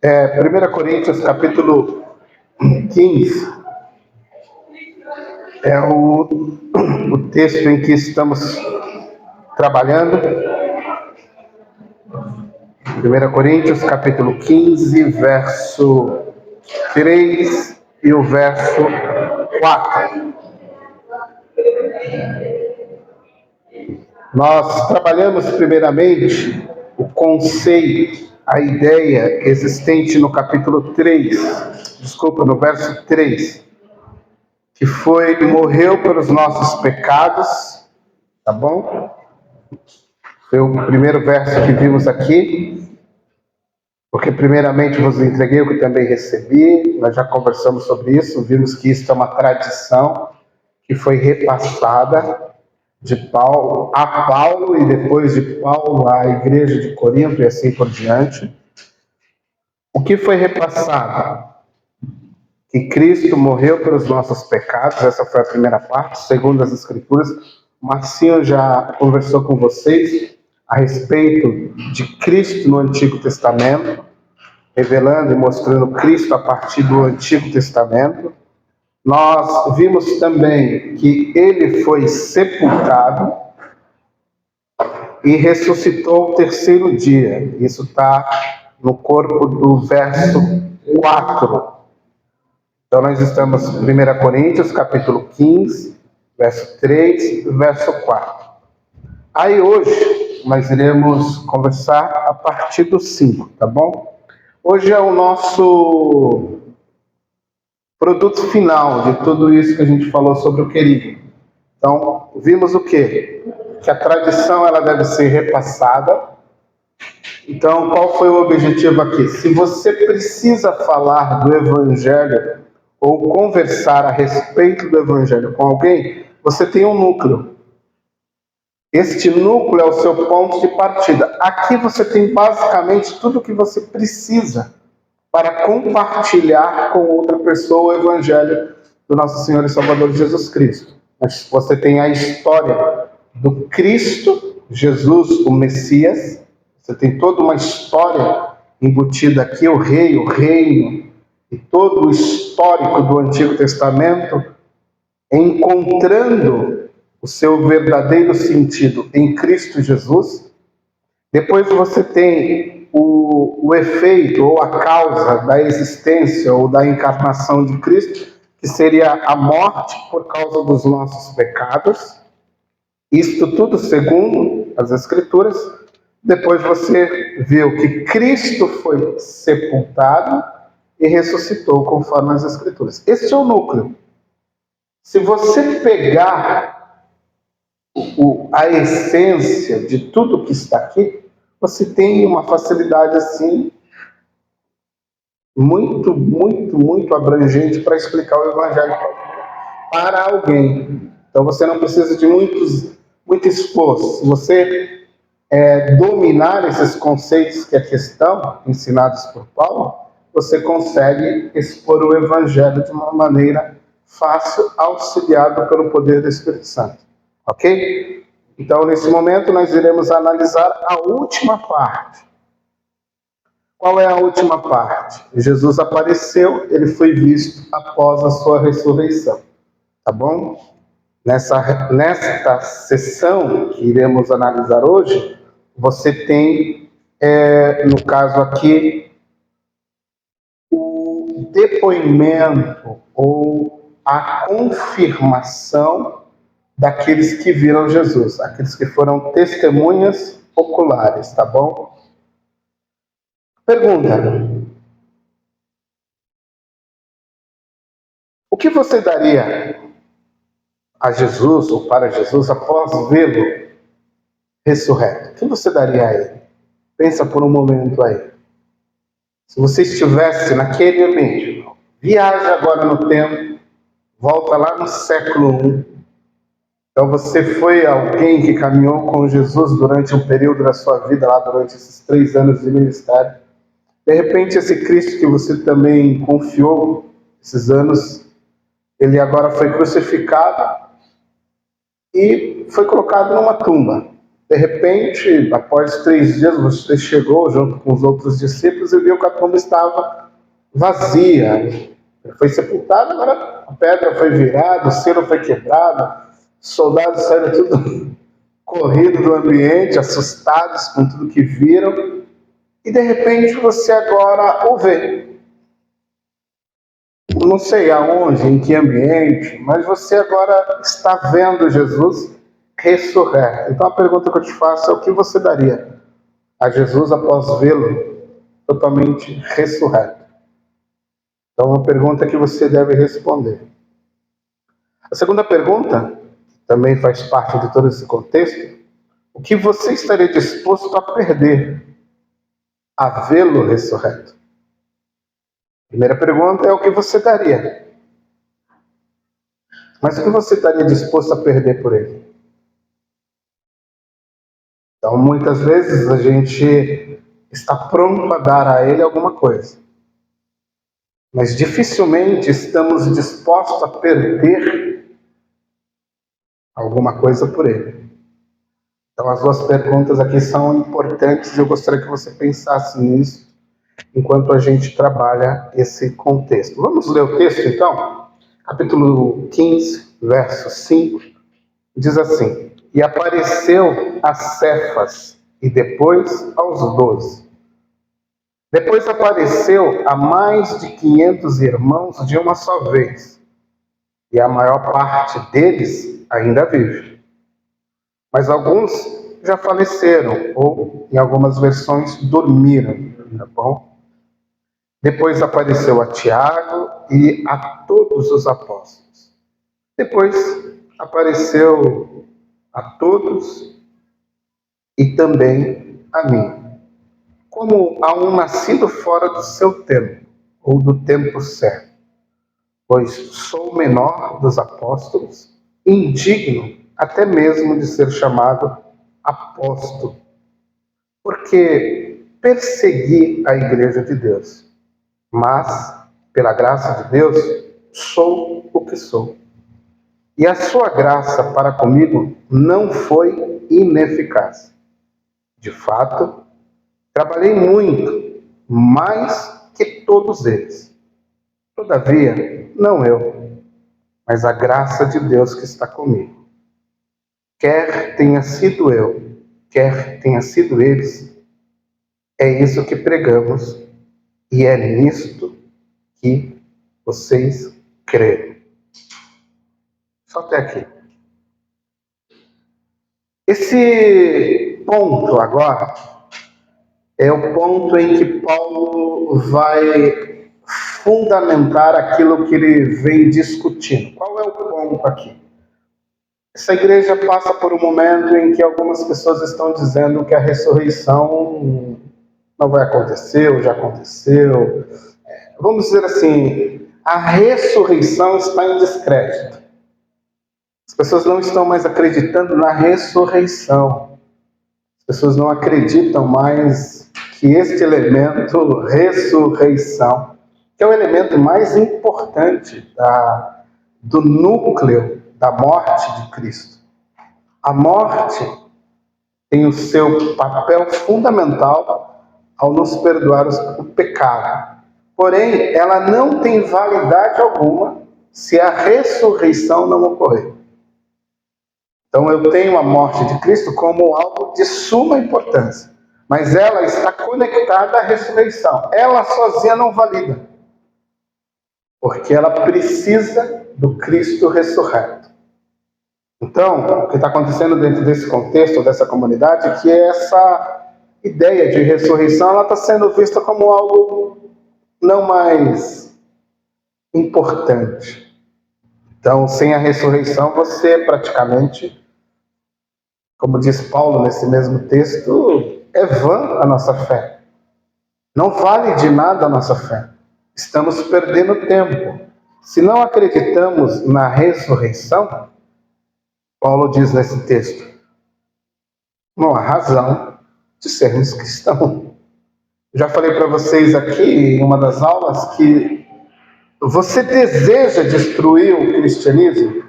1 Coríntios, capítulo 15, é o texto em que estamos trabalhando. 1 Coríntios, capítulo 15, verso 3 e o verso 4. Nós trabalhamos primeiramente o conceito, a ideia existente no capítulo 3, no verso 3, que morreu pelos nossos pecados, tá bom? Foi o primeiro verso que vimos aqui, porque primeiramente vos entreguei o que também recebi. Nós já conversamos sobre isso, vimos que isso é uma tradição que foi repassada de Paulo a Paulo e depois de Paulo à igreja de Corinto e assim por diante. O que foi repassado? Que Cristo morreu pelos nossos pecados, essa foi a primeira parte, segundo as Escrituras. Marcinho já conversou com vocês a respeito de Cristo no Antigo Testamento, revelando e mostrando Cristo a partir do Antigo Testamento. Nós vimos também que ele foi sepultado e ressuscitou o terceiro dia. Isso está no corpo do verso 4. Então nós estamos em 1 Coríntios, capítulo 15, verso 3 e verso 4. Aí hoje nós iremos conversar a partir do 5, tá bom? Hoje é o nosso produto final de tudo isso que a gente falou sobre o querido. Então, vimos o quê? Que a tradição ela deve ser repassada. Então, qual foi o objetivo aqui? Se você precisa falar do Evangelho ou conversar a respeito do Evangelho com alguém, você tem um núcleo. Este núcleo é o seu ponto de partida. Aqui você tem basicamente tudo o que você precisa para compartilhar com outra pessoa o Evangelho do nosso Senhor e Salvador Jesus Cristo. Mas você tem a história do Cristo, Jesus, o Messias. Você tem toda uma história embutida aqui, o rei, o reino, e todo o histórico do Antigo Testamento, encontrando o seu verdadeiro sentido em Cristo Jesus. Depois você tem o efeito ou a causa da existência ou da encarnação de Cristo, que seria a morte por causa dos nossos pecados. Isto tudo segundo as Escrituras. Depois você viu que Cristo foi sepultado e ressuscitou conforme as Escrituras. Esse é o núcleo. Se você pegar a essência de tudo que está aqui, você tem uma facilidade assim muito abrangente para explicar o Evangelho para alguém. Então você não precisa de muito esforço. Se você dominar esses conceitos que aqui estão ensinados por Paulo, você consegue expor o Evangelho de uma maneira fácil, auxiliado pelo poder do Espírito Santo. Ok? Então, nesse momento, nós iremos analisar a última parte. Qual é a última parte? Jesus apareceu, ele foi visto após a sua ressurreição. Tá bom? Nesta sessão que iremos analisar hoje, você tem, no caso aqui, o depoimento ou a confirmação daqueles que viram Jesus, aqueles que foram testemunhas oculares, tá bom? Pergunta: o que você daria a Jesus ou para Jesus após vê-lo ressurreto? O que você daria a ele? Pensa por um momento aí. Se você estivesse naquele ambiente, viaja agora no tempo, volta lá no século I. Então você foi alguém que caminhou com Jesus durante um período da sua vida, lá durante esses 3 anos de ministério. De repente esse Cristo que você também confiou esses anos, ele agora foi crucificado e foi colocado numa tumba. De repente, após 3 dias, você chegou junto com os outros discípulos e viu que a tumba estava vazia. Ele foi sepultado, agora a pedra foi virada, o selo foi quebrado, os soldados saíram tudo corrido do ambiente, assustados com tudo que viram, e de repente você agora o vê. Não sei aonde, em que ambiente, mas você agora está vendo Jesus ressurreto. Então a pergunta que eu te faço é: o que você daria a Jesus após vê-lo totalmente ressurreto? Então é uma pergunta que você deve responder. A segunda pergunta, que também faz parte de todo esse contexto: o que você estaria disposto a perder a vê-lo ressurreto? A primeira pergunta é: o que você daria? Mas o que você estaria disposto a perder por ele? Então, muitas vezes a gente está pronto a dar a ele alguma coisa, mas dificilmente estamos dispostos a perder alguma coisa por ele. Então, as duas perguntas aqui são importantes e eu gostaria que você pensasse nisso enquanto a gente trabalha esse contexto. Vamos ler o texto, então? Capítulo 15, verso 5, diz assim: E apareceu a Cefas e depois aos 12. Depois apareceu a mais de 500 irmãos de uma só vez, e a maior parte deles ainda vive. Mas alguns já faleceram, ou, em algumas versões, dormiram, tá bom? Depois apareceu a Tiago e a todos os apóstolos. Depois apareceu a todos e também a mim, como a um nascido fora do seu tempo, ou do tempo certo, pois sou o menor dos apóstolos, indigno até mesmo de ser chamado apóstolo, porque persegui a igreja de Deus, mas, pela graça de Deus, sou o que sou. E a sua graça para comigo não foi ineficaz. De fato, trabalhei muito, mais que todos eles. Todavia, não eu, mas a graça de Deus que está comigo. Quer tenha sido eu, quer tenha sido eles, é isso que pregamos e é nisto que vocês creem. Só até aqui. Esse ponto agora é o ponto em que Paulo vai fundamentar aquilo que ele vem discutindo. Qual é o ponto aqui? Essa igreja passa por um momento em que algumas pessoas estão dizendo que a ressurreição não vai acontecer, ou já aconteceu. Vamos dizer assim, a ressurreição está em descrédito. As pessoas não estão mais acreditando na ressurreição. As pessoas não acreditam mais que este elemento, ressurreição, que é o elemento mais importante do núcleo da morte de Cristo. A morte tem o seu papel fundamental ao nos perdoar o pecado. Porém, ela não tem validade alguma se a ressurreição não ocorrer. Então eu tenho a morte de Cristo como algo de suma importância, mas ela está conectada à ressurreição. Ela sozinha não valida, porque ela precisa do Cristo ressurreto. Então, o que está acontecendo dentro desse contexto, dessa comunidade, é que essa ideia de ressurreição ela está sendo vista como algo não mais importante. Então, sem a ressurreição, você praticamente, como diz Paulo nesse mesmo texto, é vã a nossa fé. Não vale de nada a nossa fé. Estamos perdendo tempo. Se não acreditamos na ressurreição, Paulo diz nesse texto, não há razão de sermos cristãos. Já falei para vocês aqui em uma das aulas que você deseja destruir o cristianismo?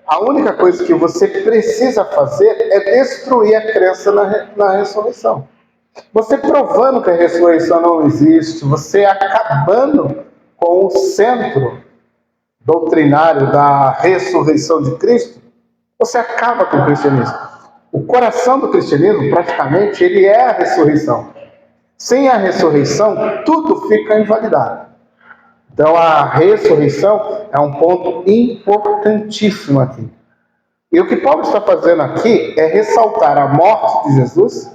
A única coisa que você precisa fazer é destruir a crença na ressurreição. Você provando que a ressurreição não existe, você acabando com o centro doutrinário da ressurreição de Cristo, você acaba com o cristianismo. O coração do cristianismo, praticamente, ele é a ressurreição. Sem a ressurreição, tudo fica invalidado. Então, a ressurreição é um ponto importantíssimo aqui. E o que Paulo está fazendo aqui é ressaltar a morte de Jesus,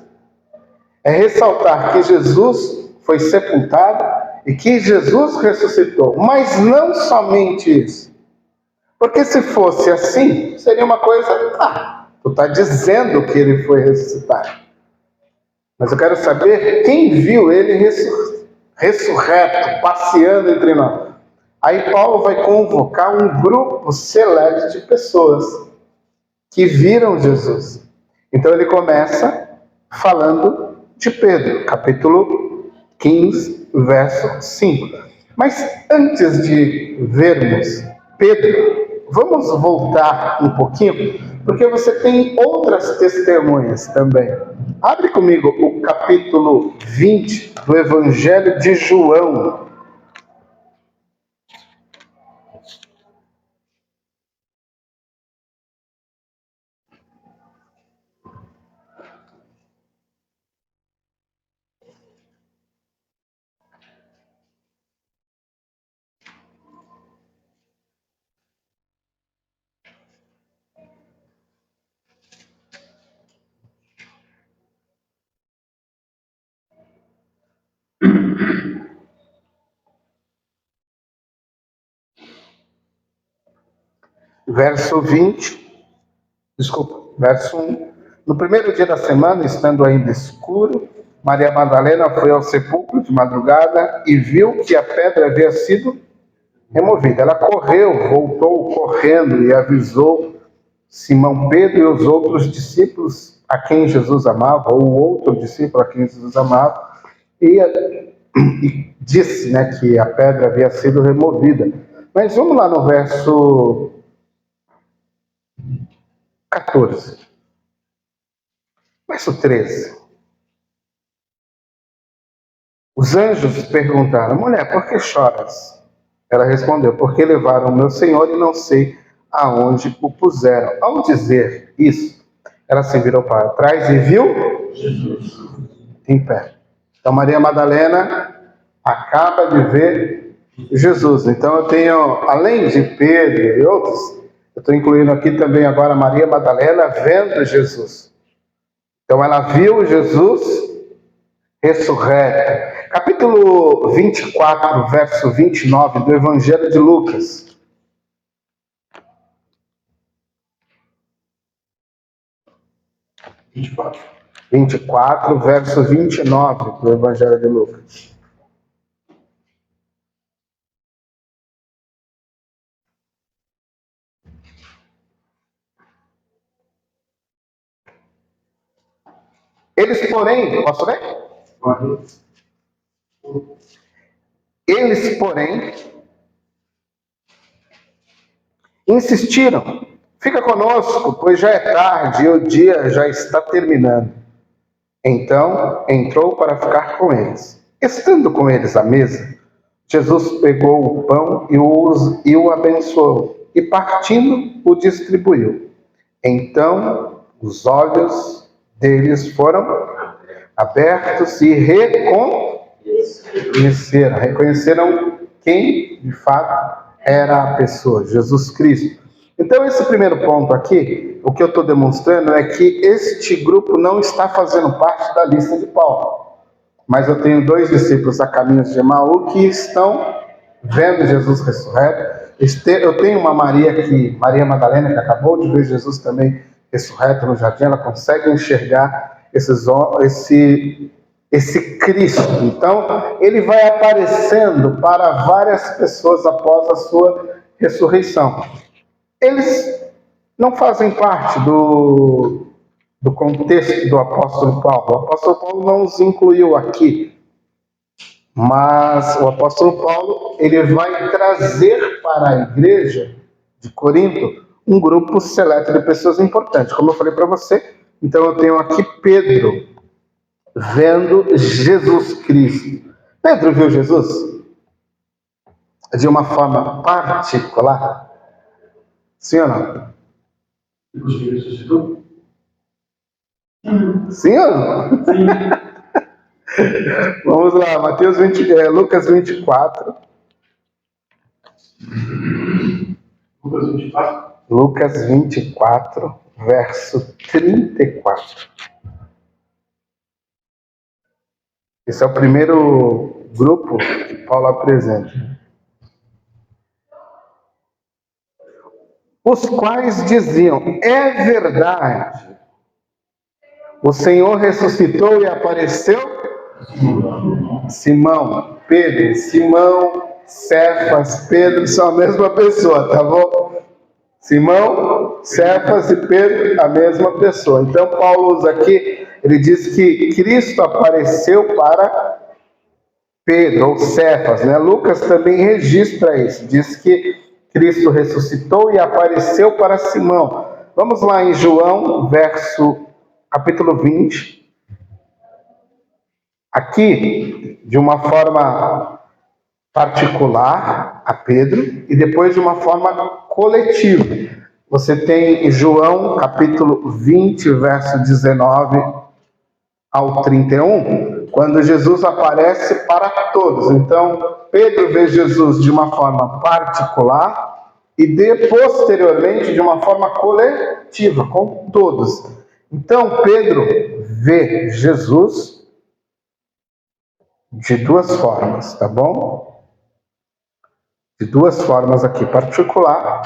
é ressaltar que Jesus foi sepultado e que Jesus ressuscitou. Mas não somente isso. Porque se fosse assim, seria uma coisa, tu está dizendo que ele foi ressuscitado. Mas eu quero saber quem viu ele ressurreto, passeando entre nós. Aí Paulo vai convocar um grupo seleto de pessoas que viram Jesus. Então ele começa falando de Pedro, capítulo 15, verso 5. Mas antes de vermos Pedro, vamos voltar um pouquinho, porque você tem outras testemunhas também. Abre comigo o capítulo 20 do Evangelho de João. Verso 1. No primeiro dia da semana, estando ainda escuro, Maria Madalena foi ao sepulcro de madrugada e viu que a pedra havia sido removida. Ela correu, voltou correndo e avisou Simão Pedro e os outros discípulos a quem Jesus amava, ou o outro discípulo a quem Jesus amava, e disse, que a pedra havia sido removida. Mas vamos lá no verso 14. Verso 13. Os anjos perguntaram: mulher, por que choras? Ela respondeu: porque levaram o meu Senhor e não sei aonde o puseram. Ao dizer isso, ela se virou para trás e viu Jesus em pé. Então Maria Madalena acaba de ver Jesus. Então eu tenho, além de Pedro e outros, eu estou incluindo aqui também agora Maria Madalena vendo Jesus. Então ela viu Jesus ressurreto. Capítulo 24, verso 29 do Evangelho de Lucas. 24, verso 29 do Evangelho de Lucas. Eles, porém, posso ler? Eles, porém, insistiram: fica conosco, pois já é tarde e o dia já está terminando. Então entrou para ficar com eles. Estando com eles à mesa, Jesus pegou o pão e o abençoou, e partindo o distribuiu. Então os olhos deles foram abertos e reconheceram quem de fato era a pessoa, Jesus Cristo. Então esse primeiro ponto aqui, o que eu estou demonstrando é que este grupo não está fazendo parte da lista de Paulo. Mas eu tenho 2 discípulos a caminho de Emaú que estão vendo Jesus ressurreto. Eu tenho uma Maria Madalena, que acabou de ver Jesus também ressurreto no jardim. Ela consegue enxergar esse Cristo. Então, ele vai aparecendo para várias pessoas após a sua ressurreição. Eles não fazem parte do contexto do apóstolo Paulo. O apóstolo Paulo não os incluiu aqui, mas o apóstolo Paulo ele vai trazer para a igreja de Corinto um grupo seleto de pessoas importantes. Como eu falei para você, então eu tenho aqui Pedro vendo Jesus Cristo. Pedro viu Jesus de uma forma particular? Sim ou não? Sim ou não? Sim. Vamos lá, Lucas 24. Lucas 24, verso 34. Esse é o primeiro grupo que Paulo apresenta. Os quais diziam: é verdade, o Senhor ressuscitou e apareceu? Simão, Pedro, Simão, Cefas, Pedro são a mesma pessoa, tá bom? Simão, Cefas e Pedro, a mesma pessoa. Então Paulo usa aqui, ele diz que Cristo apareceu para Pedro, ou Cefas, né? Lucas também registra isso, diz que Cristo ressuscitou e apareceu para Simão. Vamos lá em João, capítulo 20. Aqui, de uma forma particular, a Pedro, e depois de uma forma coletiva. Você tem em João, capítulo 20, verso 19 ao 31, quando Jesus aparece para todos. Então, Pedro vê Jesus de uma forma particular e posteriormente de uma forma coletiva, com todos. Então, Pedro vê Jesus de duas formas, tá bom? De duas formas aqui, particular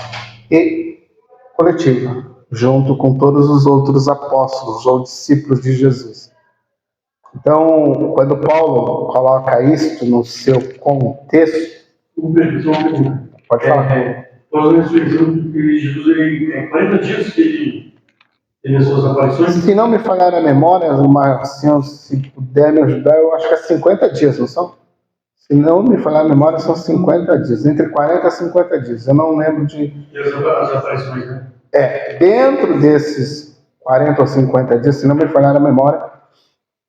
e coletiva, junto com todos os outros apóstolos ou discípulos de Jesus. Então, quando Paulo coloca isto no seu contexto, pode falar. Nós mencionamos que Jesus, ele 40 dias que ele tem as suas aparições. Se não me falhar a memória, Marcinho, se puder me ajudar, eu acho que é 50 dias, não são? Se não me falhar a memória, são 50 dias, entre 40 e 50 dias. Eu não lembro de... E as aparições, né? Dentro desses 40 ou 50 dias, se não me falhar a memória,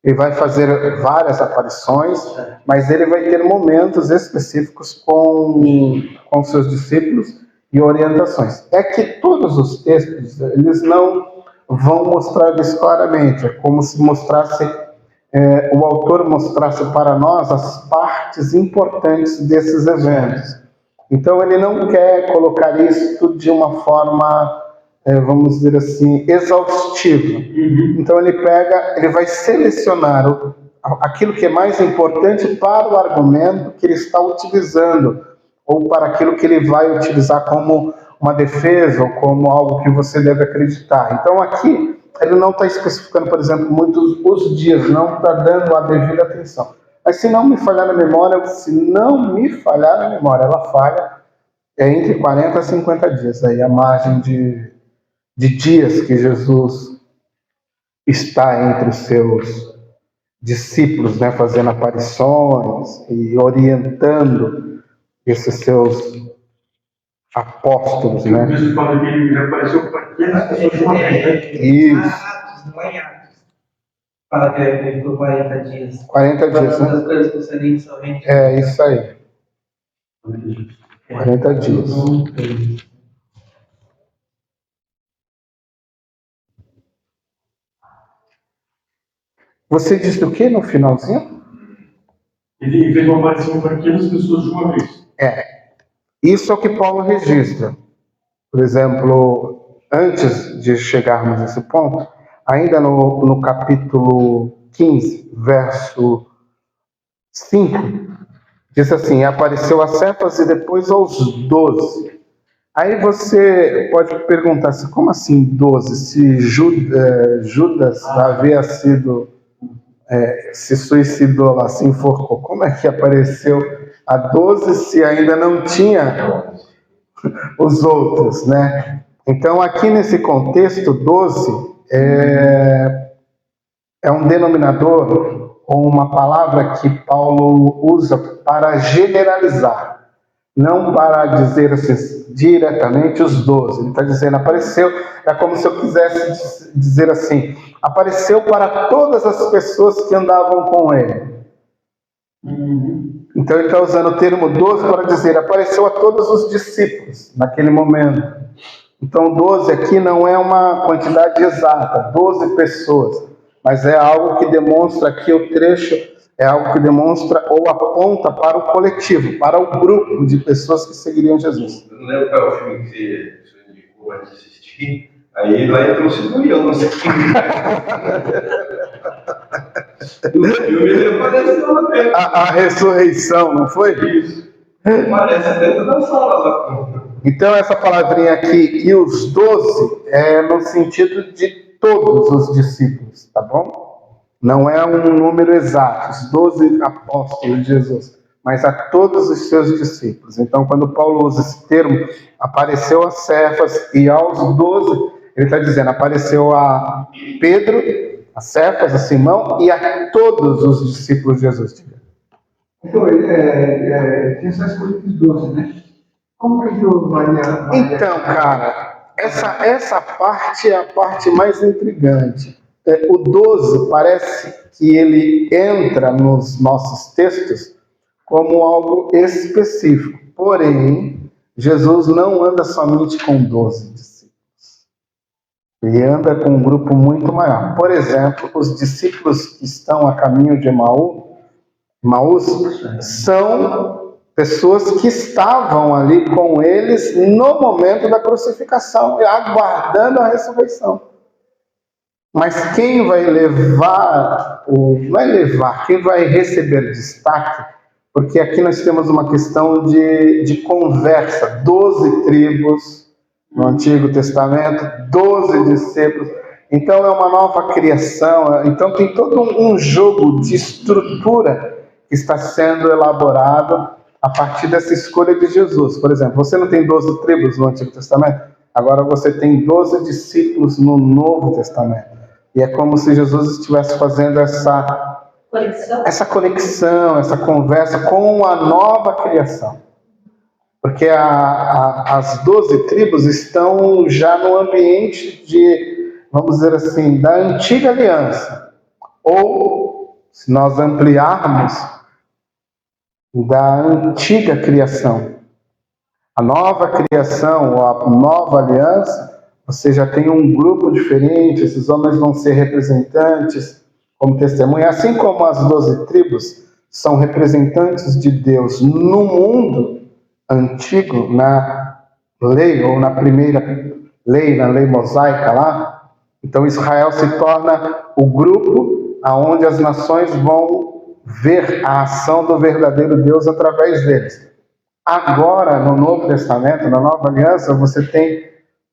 ele vai fazer várias aparições, mas ele vai ter momentos específicos com seus discípulos e orientações. É que todos os textos, eles não vão mostrar isso claramente. É como se o autor mostrasse para nós as partes importantes desses eventos. Então ele não quer colocar isso de uma forma, vamos dizer assim, exaustiva. Então ele vai selecionar aquilo que é mais importante para o argumento que ele está utilizando, ou para aquilo que ele vai utilizar como uma defesa, ou como algo que você deve acreditar. Então aqui ele não está especificando, por exemplo, muitos os dias, não está dando a devida atenção. Mas se não me falhar a memória, ela falha, entre 40 a 50 dias, aí a margem de dias que Jesus está entre os seus discípulos, né, fazendo aparições e orientando esses seus apóstolos, né? O fala que ele apareceu para aquelas pessoas de uma vez, né? Isso. Não é Atos. Fala que ele ficou 40 dias. 40 dias, né? As coisas que você nem somente. É isso aí. 40 dias. Você disse o que no finalzinho? Ele fez uma aparição para aquelas pessoas de uma vez. Isso é o que Paulo registra. Por exemplo, antes de chegarmos a esse ponto, ainda no capítulo 15, verso 5, diz assim: apareceu a Cefas e depois aos 12. Aí você pode perguntar assim, como assim 12? Se Judas havia se suicidou lá, se enforcou, como é que apareceu a 12 se ainda não tinha os outros, né? Então aqui nesse contexto, 12 é um denominador ou uma palavra que Paulo usa para generalizar. não para dizer assim, diretamente os 12. Ele está dizendo, apareceu, é como se eu quisesse dizer assim, apareceu para todas as pessoas que andavam com ele. Então ele está usando o termo 12 para dizer, apareceu a todos os discípulos naquele momento. Então 12 aqui não é uma quantidade exata, 12 pessoas, mas é algo que demonstra aqui o trecho, é algo que demonstra ou aponta para o coletivo, para o grupo de pessoas que seguiriam Jesus. Eu não lembro qual é o filme que você indicou antes de assistir, aí lá entrou o Centurião, não sei o que. No filme ele aparece lá na terra. A ressurreição, não foi? Isso. Aparece dentro da sala lá. Então essa palavrinha aqui, e os 12, é no sentido de todos os discípulos, tá bom? Não é um número exato, os 12 apóstolos de Jesus, mas a todos os seus discípulos. Então quando Paulo usa esse termo, apareceu a Cefas e aos 12, ele está dizendo, apareceu a Pedro, a Cefas, a Simão e a todos os discípulos de Jesus. Então, tem essa escolha dos 12, né? Como que entrou Maria? Então, cara, essa parte é a parte mais intrigante. O 12 parece que ele entra nos nossos textos como algo específico. Porém, Jesus não anda somente com 12 discípulos. Ele anda com um grupo muito maior. Por exemplo, os discípulos que estão a caminho de Emaús são pessoas que estavam ali com eles no momento da crucificação, aguardando a ressurreição. Mas quem vai levar, quem vai receber destaque, porque aqui nós temos uma questão de conversa, 12 tribos no Antigo Testamento, 12 discípulos, então é uma nova criação, então tem todo um jogo de estrutura que está sendo elaborado a partir dessa escolha de Jesus. Por exemplo, você não tem 12 tribos no Antigo Testamento? Agora você tem 12 discípulos no Novo Testamento. E é como se Jesus estivesse fazendo essa conexão, essa conversa com a nova criação. Porque as 12 tribos estão já no ambiente de, vamos dizer assim, da antiga aliança. Ou, se nós ampliarmos, da antiga criação. A nova criação, ou a nova aliança, você já tem um grupo diferente, esses homens vão ser representantes como testemunha, assim como as 12 tribos são representantes de Deus no mundo antigo, na lei, ou na primeira lei, na lei mosaica lá. Então Israel se torna o grupo aonde as nações vão ver a ação do verdadeiro Deus através deles. Agora, no Novo Testamento, na Nova Aliança, você tem,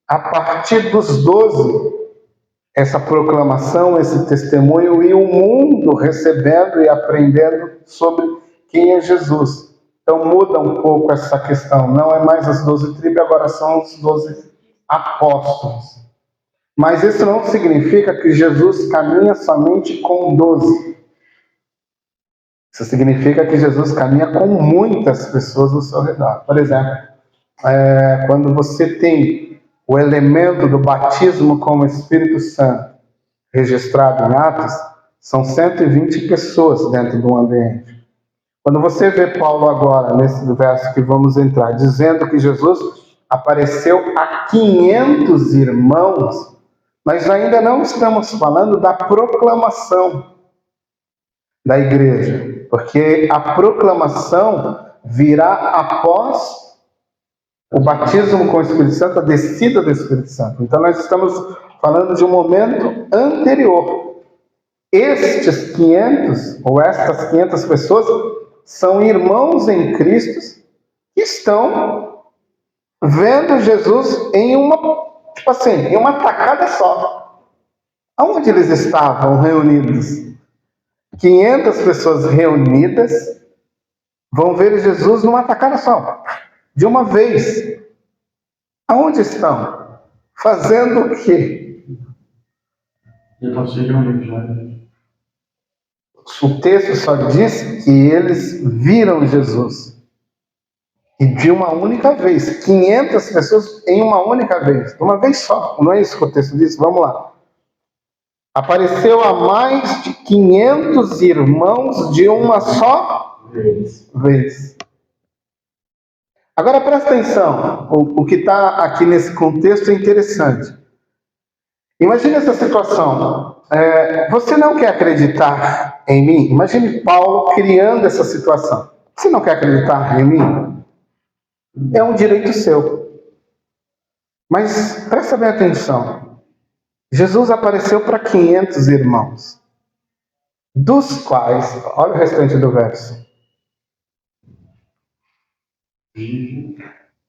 a partir dos 12, essa proclamação, esse testemunho, e o mundo recebendo e aprendendo sobre quem é Jesus. Então muda um pouco essa questão. Não é mais as 12 tribos, agora são os 12 apóstolos. Mas isso não significa que Jesus caminha somente com 12. Isso significa que Jesus caminha com muitas pessoas ao seu redor. Por exemplo, quando você tem o elemento do batismo com o Espírito Santo registrado em Atos, são 120 pessoas dentro de um ambiente. Quando você vê Paulo agora, nesse verso que vamos entrar, dizendo que Jesus apareceu a 500 irmãos, nós ainda não estamos falando da proclamação da igreja, porque a proclamação virá após o batismo com o Espírito Santo, a descida do Espírito Santo. Então nós estamos falando de um momento anterior. Estes 500, ou estas 500 pessoas, são irmãos em Cristo que estão vendo Jesus em uma tacada só. Aonde eles estavam reunidos? 500 pessoas reunidas vão ver Jesus numa tacada só, de uma vez. Aonde estão? Fazendo o quê? O texto só diz que eles viram Jesus. E de uma única vez, 500 pessoas em uma única vez, uma vez só. Não é isso que o texto diz? Vamos lá. Apareceu a mais de 500 irmãos de uma só vez. Agora presta atenção, o que está aqui nesse contexto é interessante. Imagine essa situação. Você não quer acreditar em mim? Imagine Paulo criando essa situação. Você não quer acreditar em mim? É um direito seu. Mas presta bem atenção. Jesus apareceu para 500 irmãos, dos quais, olha o restante do verso,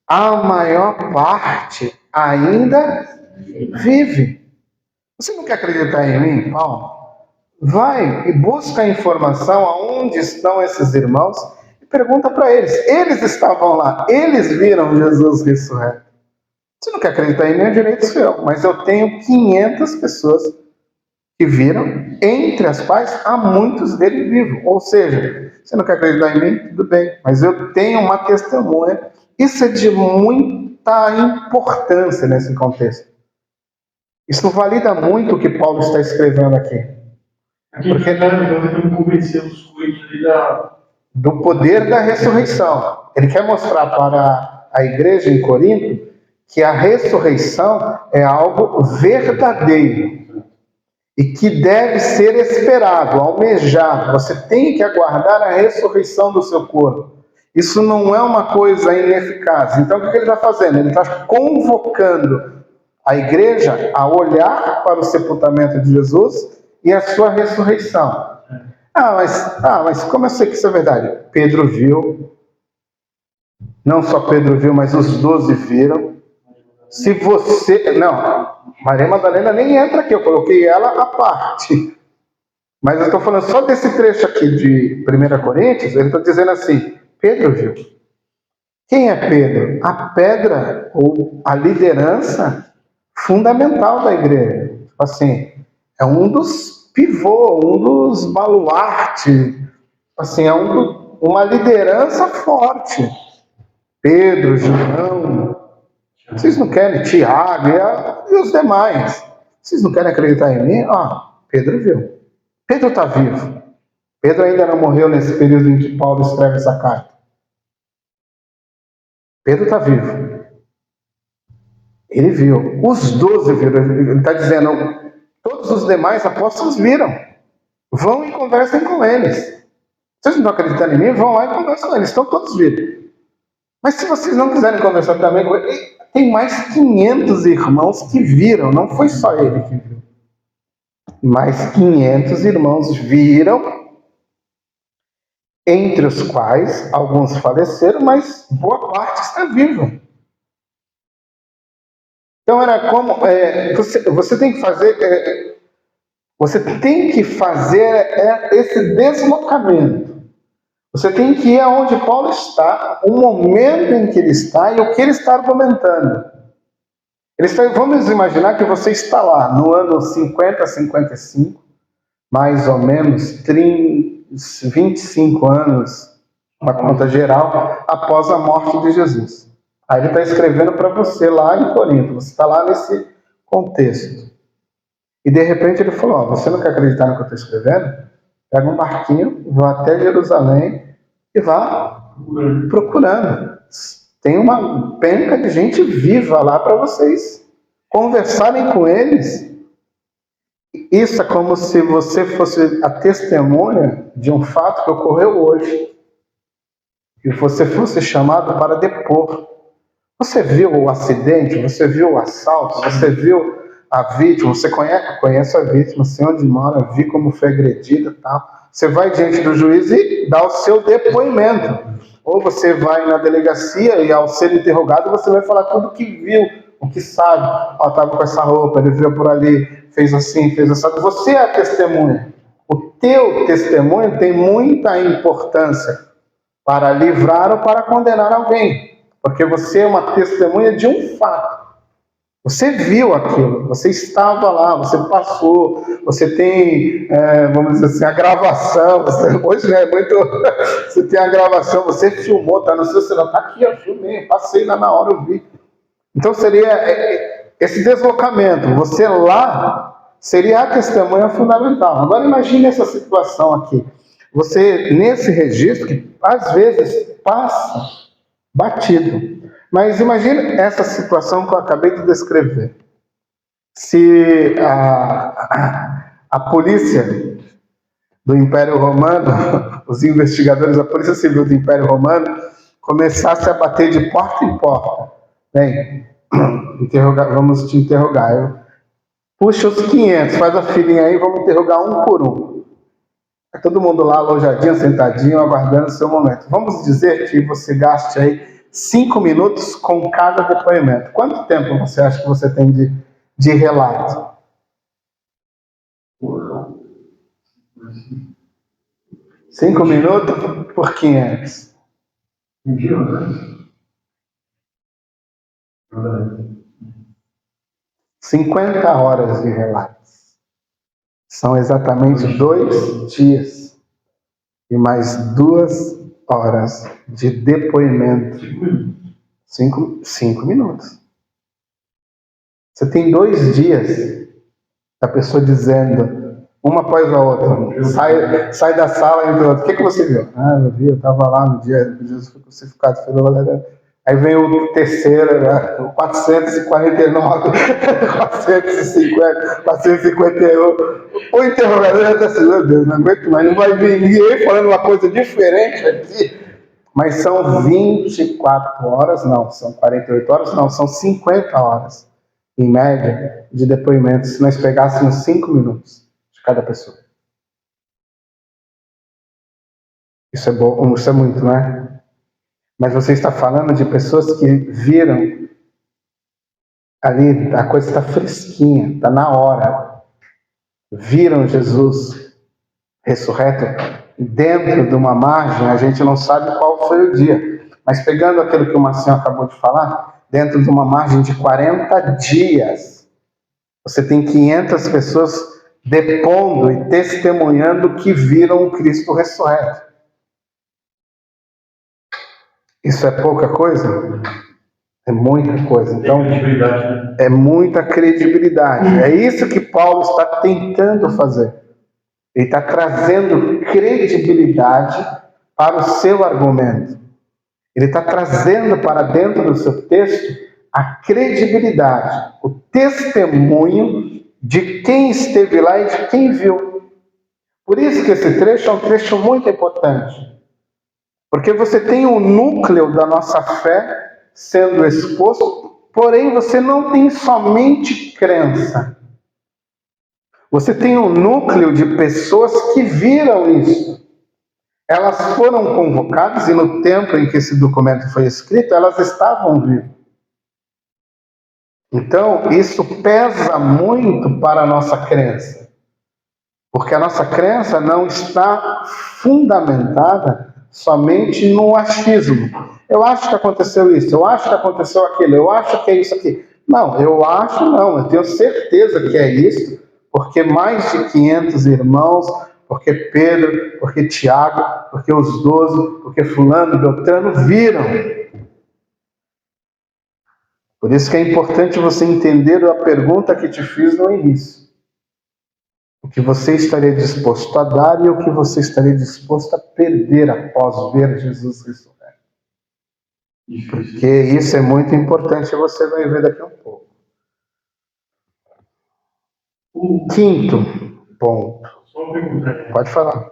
a maior parte ainda vive. Você não quer acreditar em mim, Paulo? Vai e busca a informação aonde estão esses irmãos e pergunta para eles. Eles estavam lá, eles viram Jesus ressurreto. Você não quer acreditar em mim, é direito seu, mas eu tenho 500 pessoas que viram, entre as quais há muitos deles vivos. Ou seja, você não quer acreditar em mim? Tudo bem, mas eu tenho uma testemunha. Isso é de muita importância nesse contexto. Isso valida muito o que Paulo está escrevendo aqui. Porque ele está me convencendo os coelhos ali do poder da ressurreição. Ele quer mostrar para a igreja em Corinto que a ressurreição é algo verdadeiro e que deve ser esperado, almejado. Você tem que aguardar a ressurreição do seu corpo. Isso não é uma coisa ineficaz. Então, o que ele está fazendo? Ele está convocando a igreja a olhar para o sepultamento de Jesus e a sua ressurreição. Mas como eu sei que isso é verdade? Pedro viu. Não só Pedro viu, mas os 12 viram. Se você... Não, Maria Madalena nem entra aqui, eu coloquei ela à parte. Mas eu estou falando só desse trecho aqui de 1 Coríntios, ele está dizendo assim, Pedro viu. Quem é Pedro? A pedra ou a liderança fundamental da igreja. Assim, é um dos pivôs, um dos baluartes. Assim, é uma liderança forte. Pedro, João, vocês não querem, Tiago e os demais. Vocês não querem acreditar em mim? Pedro viu. Pedro está vivo. Pedro ainda não morreu nesse período em que Paulo escreve essa carta. Pedro está vivo. Ele viu. Os 12 viram. Ele está dizendo, todos os demais apóstolos viram. Vão e conversem com eles. Vocês não estão acreditando em mim? Vão lá e conversem com eles. Estão todos vivos. Mas se vocês não quiserem conversar também com ele, tem mais 500 irmãos que viram. Não foi só ele que viu. Mais 500 irmãos viram, entre os quais alguns faleceram, mas boa parte está viva. Então era como você tem que fazer esse deslocamento. Você tem que ir aonde Paulo está, o momento em que ele está e o que ele está argumentando. Vamos imaginar que você está lá no ano 50, 55, mais ou menos 25 anos, uma conta geral, após a morte de Jesus. Aí ele está escrevendo para você lá em Corinto, você está lá nesse contexto. E de repente ele falou, você não quer acreditar no que eu estou escrevendo? Pega um barquinho, vá até Jerusalém e vá procurando. Tem uma penca de gente viva lá para vocês conversarem com eles. Isso é como se você fosse a testemunha de um fato que ocorreu hoje. E você fosse chamado para depor. Você viu o acidente? Você viu o assalto? Você viu a vítima? Você conhece a vítima? Sei onde mora, vi como foi agredida e tal. Você vai diante do juiz e dá o seu depoimento. Ou você vai na delegacia e ao ser interrogado você vai falar tudo o que viu, o que sabe. Estava com essa roupa, ele veio por ali, fez assim, fez assim. Você é a testemunha. O teu testemunho tem muita importância para livrar ou para condenar alguém. Porque você é uma testemunha de um fato. Você viu aquilo, você estava lá, você passou, você tem, vamos dizer assim, a gravação, hoje é muito, você tem a gravação, você filmou, está no seu celular, está aqui, eu filmei, passei lá na hora, eu vi. Então seria esse deslocamento, você lá, seria a testemunha fundamental. Agora imagine essa situação aqui, você nesse registro, que às vezes passa batido, mas imagine essa situação que eu acabei de descrever. Se a polícia do Império Romano, os investigadores da Polícia Civil do Império Romano, começassem a bater de porta em porta. Bem, vamos te interrogar. Puxa os 500, faz a filinha aí, vamos interrogar um por um. Todo mundo lá, alojadinho, sentadinho, aguardando o seu momento. Vamos dizer que você gaste aí 5 minutos com cada depoimento. Quanto tempo você acha que você tem de relato? 5 minutos por 500. 50 horas de relatos. São exatamente 2 dias. E mais 2 horas de depoimento. 5 minutos. Você tem 2 dias da pessoa dizendo, uma após a outra, sai da sala e entra outra. O que você viu? Eu vi, eu estava lá no dia que Jesus foi crucificado. Aí vem o terceiro, o 449, 450, 451. O interrogador já está assim, meu Deus, não aguento mais, não vai vir ninguém falando uma coisa diferente aqui. Mas são 24 horas, não, são 48 horas, não, são 50 horas, em média, de depoimento, se nós pegássemos 5 minutos de cada pessoa. Isso é bom, isso é muito, não é? Mas você está falando de pessoas que viram ali, a coisa está fresquinha, está na hora. Viram Jesus ressurreto dentro de uma margem, a gente não sabe qual foi o dia. Mas pegando aquilo que o Marcinho acabou de falar, dentro de uma margem de 40 dias, você tem 500 pessoas depondo e testemunhando que viram o Cristo ressurreto. Isso é pouca coisa? É muita coisa. Então, é muita credibilidade. É isso que Paulo está tentando fazer. Ele está trazendo credibilidade para o seu argumento. Ele está trazendo para dentro do seu texto a credibilidade, o testemunho de quem esteve lá e de quem viu. Por isso que esse trecho é um trecho muito importante. Porque você tem o núcleo da nossa fé sendo exposto, porém você não tem somente crença. Você tem um núcleo de pessoas que viram isso. Elas foram convocadas e no tempo em que esse documento foi escrito, elas estavam vivas. Então, isso pesa muito para a nossa crença. Porque a nossa crença não está fundamentada somente no achismo. Eu acho que aconteceu isso, eu acho que aconteceu aquilo, eu acho que é isso aqui. Não, eu tenho certeza que é isso, porque mais de 500 irmãos, porque Pedro, porque Tiago, porque os 12, porque fulano, Beltrano viram. Por isso que é importante você entender a pergunta que te fiz no início. O que você estaria disposto a dar e o que você estaria disposto a perder após ver Jesus ressurreto. Porque isso é muito importante, você vai ver daqui a um pouco. O quinto ponto. Só uma pergunta. Pode falar.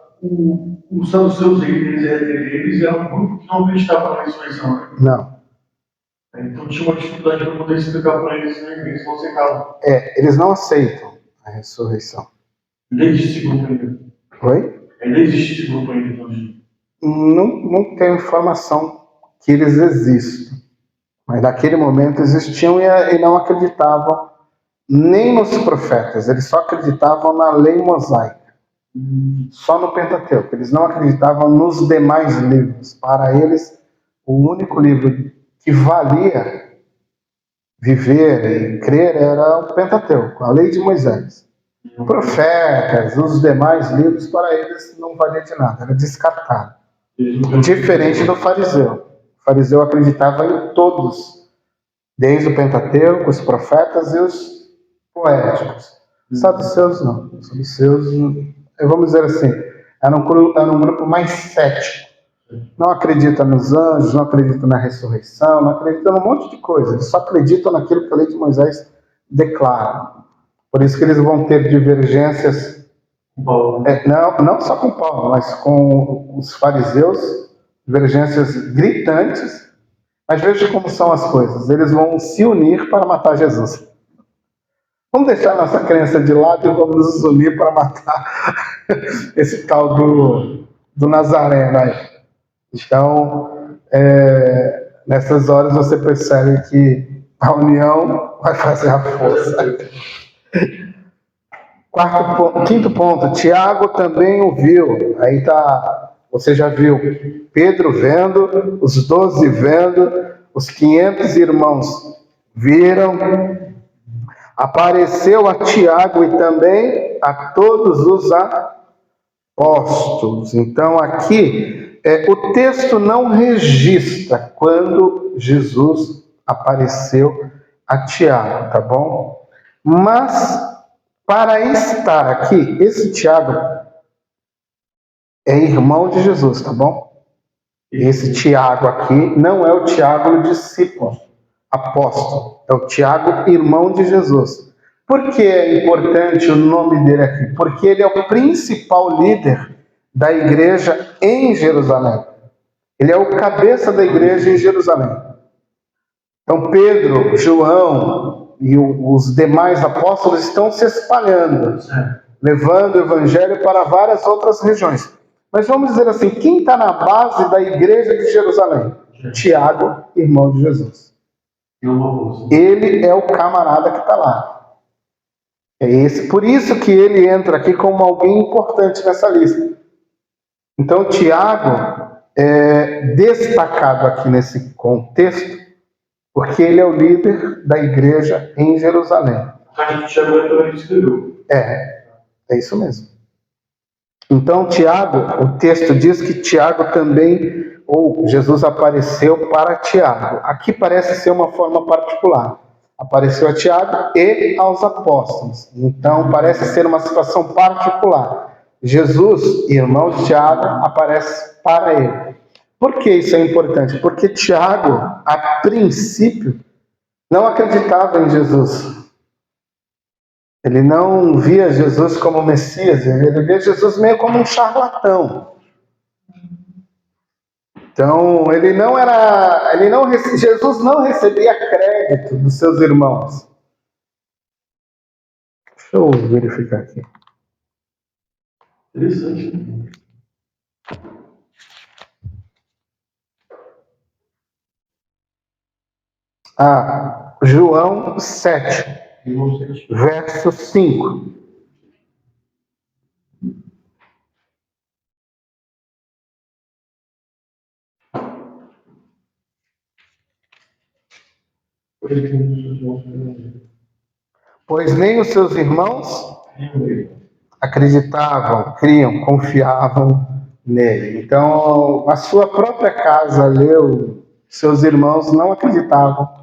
Os saduceus, eles eram um grupo que não acreditavam na ressurreição, né? Não. Então tinha uma dificuldade para poder explicar para eles, né? Eles vão ser calmos. Eles não aceitam a ressurreição. Ainda existe esse grupo ainda. Oi? Ainda existe esse grupo ainda, então. Não tenho informação que eles existam. Mas naquele momento existiam e não acreditavam nem nos profetas. Eles só acreditavam na lei mosaica. Só no Pentateuco. Eles não acreditavam nos demais livros. Para eles, o único livro que valia viver e crer era o Pentateuco, a lei de Moisés. Profetas, os demais livros, para eles não valia de nada, era descartado. Diferente do fariseu. O fariseu acreditava em todos, desde o Pentateuco, os profetas e os poéticos. Os saduceus não. Os saduceus, vamos dizer assim, era um grupo mais cético. Não acredita nos anjos, não acredita na ressurreição, não acredita num monte de coisa. Eles só acreditam naquilo que a lei de Moisés declara. Por isso que eles vão ter divergências, não só com Paulo, mas com os fariseus, divergências gritantes. Mas veja como são as coisas. Eles vão se unir para matar Jesus. Vamos deixar nossa crença de lado e vamos nos unir para matar esse tal do Nazareno aí. Então, nessas horas você percebe que a união vai fazer a força. Quinto ponto, Tiago também o viu. Aí tá, você já viu Pedro vendo, os 12 vendo, os 500 irmãos viram. Apareceu a Tiago e também a todos os apóstolos. Então aqui, o texto não registra quando Jesus apareceu a Tiago, tá bom? Mas, para estar aqui, esse Tiago é irmão de Jesus, tá bom? Esse Tiago aqui não é o Tiago discípulo, apóstolo. É o Tiago, irmão de Jesus. Por que é importante o nome dele aqui? Porque ele é o principal líder da igreja em Jerusalém. Ele é o cabeça da igreja em Jerusalém. Então Pedro, João e os demais apóstolos estão se espalhando, levando o evangelho para várias outras regiões. Mas vamos dizer assim, quem está na base da igreja de Jerusalém? Tiago, irmão de Jesus. Ele é o camarada que está lá. Por isso que ele entra aqui como alguém importante nessa lista. Então Tiago é destacado aqui nesse contexto, porque ele é o líder da igreja em Jerusalém. A gente chegou também escreveu. É isso mesmo. Então Tiago, o texto diz que Tiago também, ou Jesus apareceu para Tiago. Aqui parece ser uma forma particular. Apareceu a Tiago e aos apóstolos. Então parece ser uma situação particular. Jesus, irmão de Tiago, aparece para ele. Por que isso é importante? Porque Tiago, a princípio, não acreditava em Jesus. Ele não via Jesus como Messias, ele via Jesus meio como um charlatão. Então, Jesus não recebia crédito dos seus irmãos. Deixa eu verificar aqui. Interessante. João 7, verso 5. Pois nem os seus irmãos acreditavam, criam, confiavam nele. Então, a sua própria casa, seus irmãos não acreditavam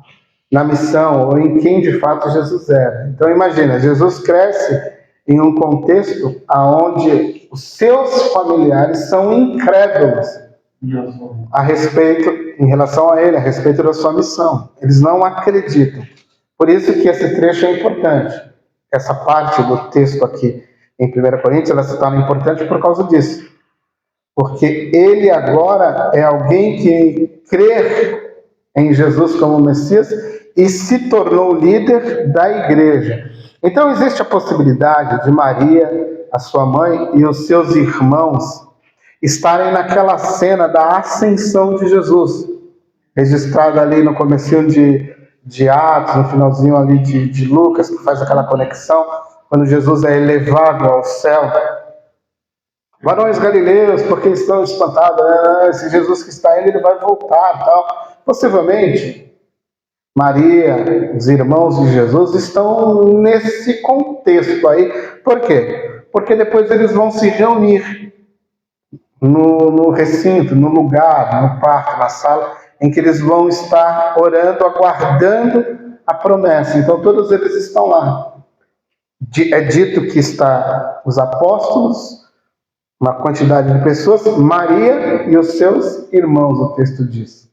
na missão ou em quem de fato Jesus era. Então imagina, Jesus cresce em um contexto onde os seus familiares são incrédulos em relação a ele, a respeito da sua missão. Eles não acreditam. Por isso que esse trecho é importante. Essa parte do texto aqui em 1 Coríntios, ela se torna importante por causa disso. Porque ele agora é alguém que crê em Jesus como Messias e se tornou líder da igreja. Então existe a possibilidade de Maria, a sua mãe e os seus irmãos estarem naquela cena da ascensão de Jesus, registrada ali no comecinho de Atos, no finalzinho ali de Lucas, que faz aquela conexão, quando Jesus é elevado ao céu. Varões galileus, porque estão espantados, esse Jesus que está indo, ele vai voltar, tal. Possivelmente, Maria, os irmãos de Jesus, estão nesse contexto aí. Por quê? Porque depois eles vão se reunir no recinto, no lugar, no quarto, na sala, em que eles vão estar orando, aguardando a promessa. Então todos eles estão lá. É dito que está os apóstolos, uma quantidade de pessoas, Maria e os seus irmãos, o texto diz.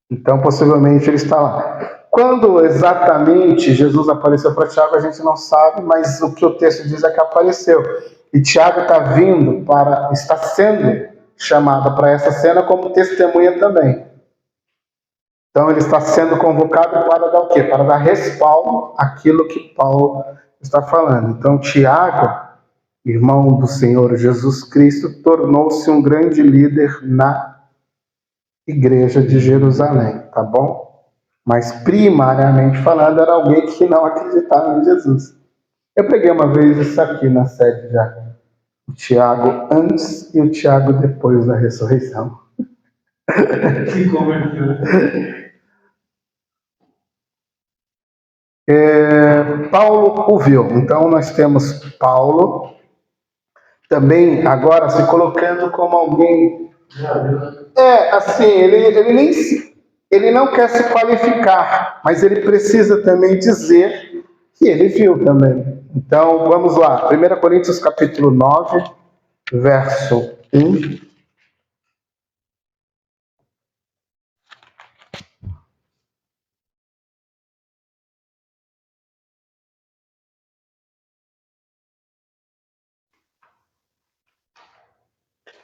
Então, possivelmente, ele está lá. Quando exatamente Jesus apareceu para Tiago, a gente não sabe, mas o que o texto diz é que apareceu. E Tiago está sendo chamado para essa cena como testemunha também. Então, ele está sendo convocado para dar o quê? Para dar respaldo àquilo que Paulo está falando. Então, Tiago, irmão do Senhor Jesus Cristo, tornou-se um grande líder na igreja de Jerusalém, tá bom? Mas primariamente falando, era alguém que não acreditava em Jesus. Eu peguei uma vez isso aqui na sede já. O Tiago antes e o Tiago depois da ressurreição. Se converteu. Paulo o viu. Então nós temos Paulo também agora se colocando como alguém. Assim, ele não quer se qualificar, mas ele precisa também dizer que ele viu também. Então, vamos lá. 1 Coríntios capítulo 9, verso 1.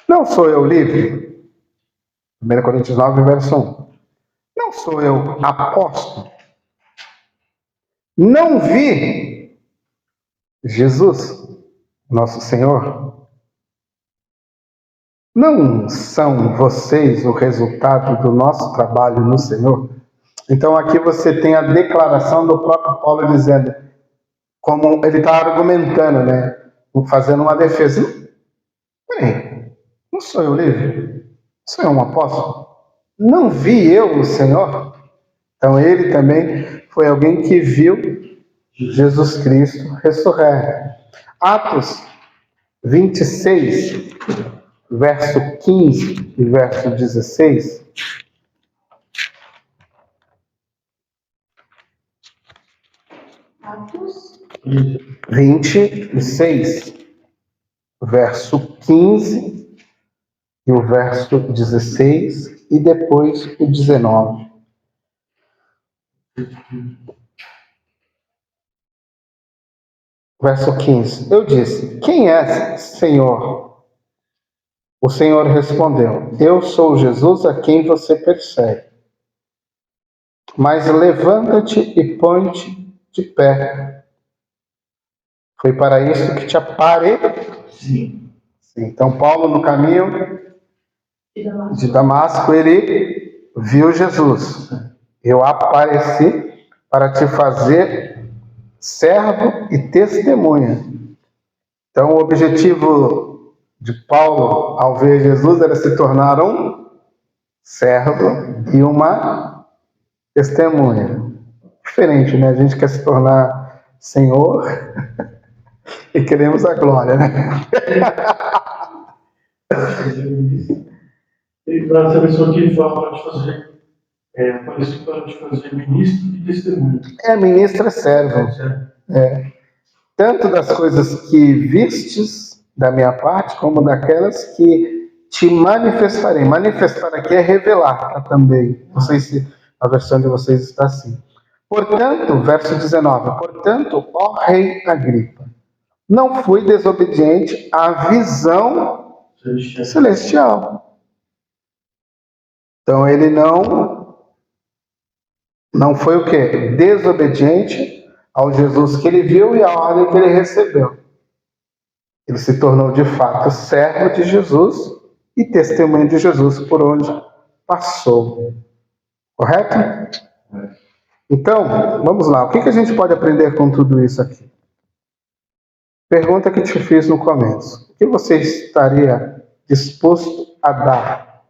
Não sou eu livre? 1 Coríntios 9, verso 1. Não sou eu apóstolo? Não vi Jesus, nosso Senhor? Não são vocês o resultado do nosso trabalho no Senhor? Então aqui você tem a declaração do próprio Paulo dizendo, como ele está argumentando, né? Fazendo uma defesa. Peraí, não sou eu livre? Sou eu um apóstolo? Não vi eu o Senhor? Então ele também foi alguém que viu Jesus Cristo ressurreto. Atos 26, verso 15 e verso 16. Atos 26, verso 15 e o verso 16 e depois o 19. Verso 15. Eu disse, quem é, Senhor? O Senhor respondeu, eu sou Jesus a quem você persegue. Mas levanta-te e põe-te de pé. Foi para isso que te apareci. Então, Paulo, no caminho de Damasco, ele viu Jesus. Eu apareci para te fazer servo e testemunha. Então, o objetivo de Paulo, ao ver Jesus, era se tornar um servo e uma testemunha. Diferente, né? A gente quer se tornar Senhor e queremos a glória, né? E para essa pessoa que ele fala para te fazer, apareceu para te fazer ministro e testemunho. Ministro é servo. Tanto das coisas que vistes da minha parte, como daquelas que te manifestarei. Manifestar aqui é revelar, tá, também. Não sei se a versão de vocês está assim. Portanto, verso 19. Portanto, ó rei Agripa, não fui desobediente à visão celestial. Então, ele não foi o quê? Desobediente ao Jesus que ele viu e à ordem que ele recebeu. Ele se tornou de fato servo de Jesus e testemunha de Jesus por onde passou. Correto? Então, vamos lá. O que a gente pode aprender com tudo isso aqui? Pergunta que te fiz no começo. O que você estaria disposto a dar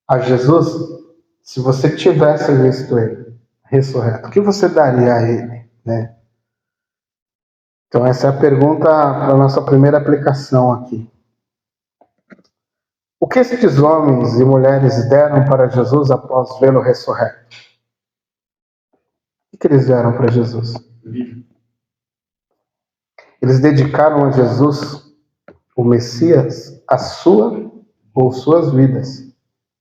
a Jesus se você tivesse visto ele ressurreto, o que você daria a ele, né? Então essa é a pergunta para a nossa primeira aplicação aqui. O que estes homens e mulheres deram para Jesus após vê-lo ressurreto? O que eles deram para Jesus? Eles dedicaram a Jesus, o Messias, a sua ou suas vidas.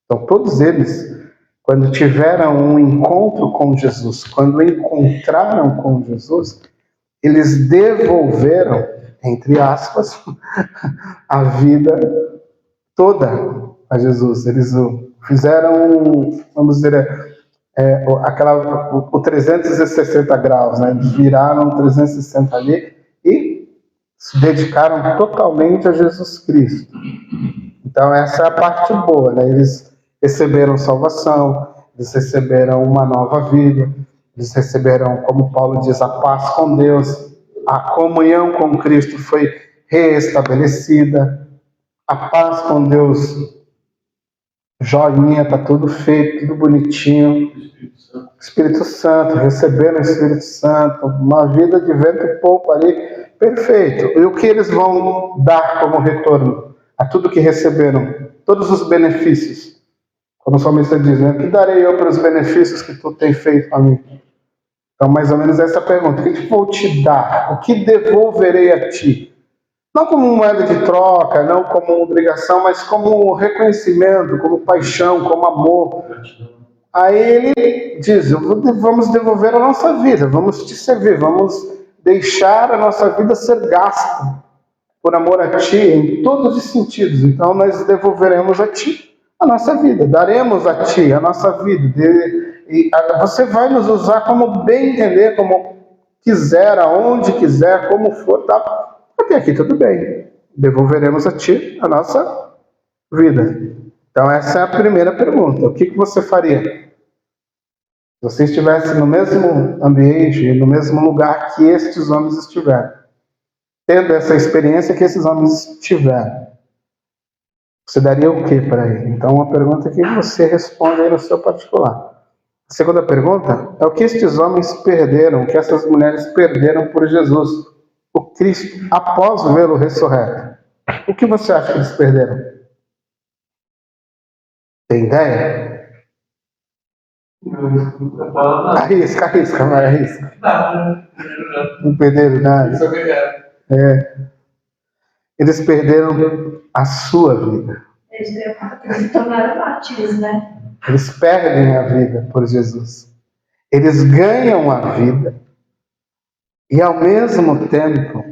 Então todos eles, quando tiveram um encontro com Jesus, quando encontraram com Jesus, eles devolveram, entre aspas, a vida toda a Jesus. Eles fizeram, vamos dizer, o 360 graus, né? Eles viraram 360 ali e se dedicaram totalmente a Jesus Cristo. Então essa é a parte boa, né? Eles receberam salvação, eles receberam uma nova vida, eles receberam, como Paulo diz, a paz com Deus, a comunhão com Cristo foi reestabelecida, a paz com Deus, joinha, tá tudo feito, tudo bonitinho. Espírito Santo, receberam o Espírito Santo, uma vida de vento e polpa ali, perfeito. E o que eles vão dar como retorno a tudo que receberam? Todos os benefícios. Como o salmista diz, né? O que darei eu para os benefícios que tu tem feito a mim? Então, mais ou menos essa pergunta. O que vou te dar? O que devolverei a ti? Não como moeda de troca, não como obrigação, mas como reconhecimento, como paixão, como amor. Aí ele diz, vamos devolver a nossa vida, vamos te servir, vamos deixar a nossa vida ser gasta por amor a ti, em todos os sentidos. Então nós devolveremos a ti a nossa vida, daremos a ti a nossa vida. Você vai nos usar como bem entender, como quiser, aonde quiser, como for, tá? Até aqui tudo bem. Devolveremos a ti a nossa vida. Então essa é a primeira pergunta. O que você faria? Se você estivesse no mesmo ambiente, no mesmo lugar que estes homens estiveram, tendo essa experiência que esses homens tiveram, você daria o que para ele? Então, uma pergunta que você responde aí no seu particular. A segunda pergunta é o que estes homens perderam, o que essas mulheres perderam por Jesus, o Cristo, após vê-lo ressurreto. O que você acha que eles perderam? Tem ideia? Arrisca, vai, arrisca. Não perderam nada. Eles perderam a sua vida. Eles se tornaram mártires, né? Eles perdem a vida por Jesus. Eles ganham a vida e, ao mesmo tempo,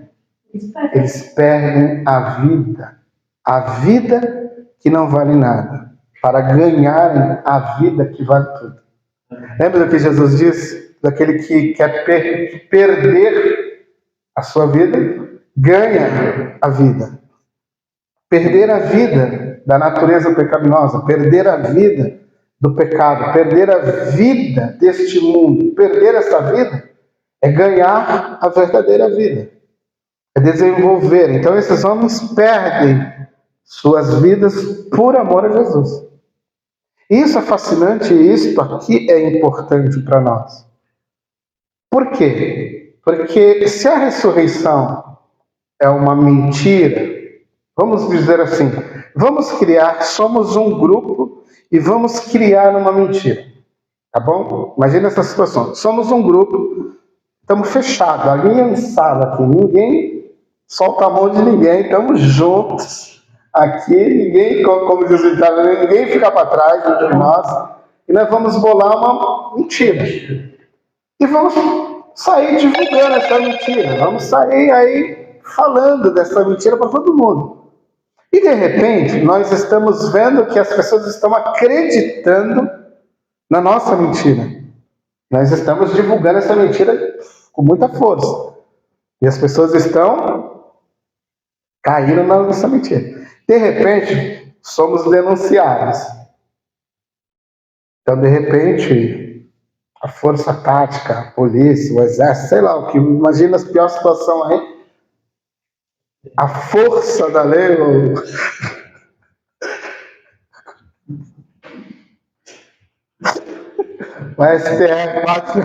eles perdem a vida que não vale nada, para ganharem a vida que vale tudo. Lembra do que Jesus disse? Daquele que quer perder a sua vida, ganha a vida. Perder a vida da natureza pecaminosa, perder a vida do pecado, perder a vida deste mundo, perder essa vida é ganhar a verdadeira vida, é desenvolver. Então esses homens perdem suas vidas por amor a Jesus. Isso é fascinante e isso aqui é importante para nós. Por quê? Porque se a ressurreição é uma mentira, vamos dizer assim, somos um grupo e vamos criar uma mentira, tá bom? Imagina essa situação, somos um grupo, estamos fechados, aliançados aqui, ninguém solta a mão de ninguém, estamos juntos aqui, ninguém, como diz o ditado, ninguém fica para trás entre nós, e nós vamos bolar uma mentira. E vamos sair divulgando essa mentira, vamos sair aí falando dessa mentira para todo mundo. E de repente, nós estamos vendo que as pessoas estão acreditando na nossa mentira. Nós estamos divulgando essa mentira com muita força. E as pessoas estão caindo na nossa mentira. De repente, somos denunciados. Então, de repente, a força tática, a polícia, o exército, sei lá o que, imagina a pior situação aí. A força da lei, O STF bate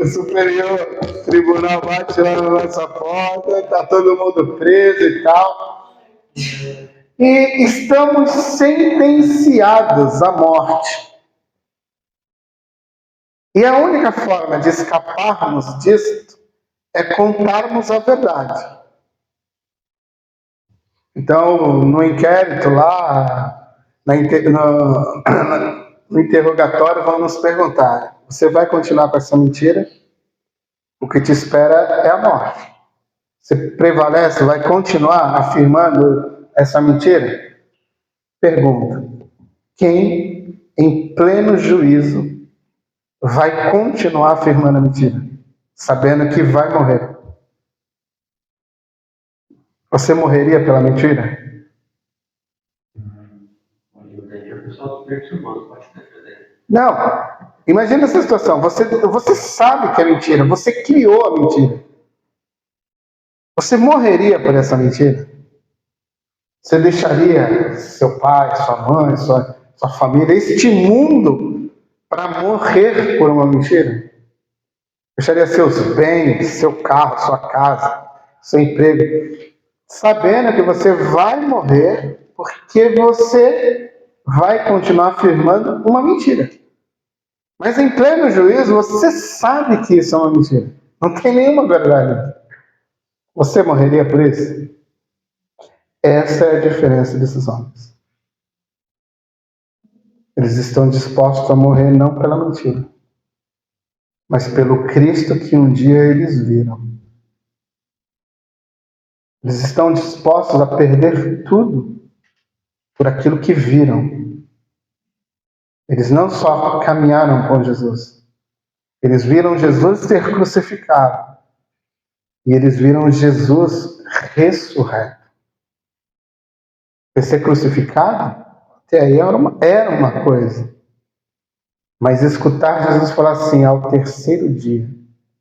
o Superior Tribunal bate lá na nossa porta, tá todo mundo preso e tal. E estamos sentenciados à morte. E a única forma de escaparmos disso é contarmos a verdade. Então, no inquérito lá, no interrogatório, vão nos perguntar: você vai continuar com essa mentira? O que te espera é a morte. Você prevalece, vai continuar afirmando essa mentira? Pergunta: quem, em pleno juízo, vai continuar afirmando a mentira, sabendo que vai morrer? Você morreria pela mentira? Não. Imagina essa situação. Você sabe que é mentira. Você criou a mentira. Você morreria por essa mentira? Você deixaria seu pai, sua mãe, sua família, este mundo, para morrer por uma mentira? Deixaria seus bens, seu carro, sua casa, seu emprego, sabendo que você vai morrer porque você vai continuar afirmando uma mentira. Mas em pleno juízo, você sabe que isso é uma mentira. Não tem nenhuma verdade. Você morreria por isso? Essa é a diferença desses homens. Eles estão dispostos a morrer não pela mentira, mas pelo Cristo que um dia eles viram. Eles estão dispostos a perder tudo por aquilo que viram. Eles não só caminharam com Jesus, eles viram Jesus ser crucificado e eles viram Jesus ressurreto. Ser crucificado, até aí era uma coisa. Mas escutar Jesus falar assim: ao terceiro dia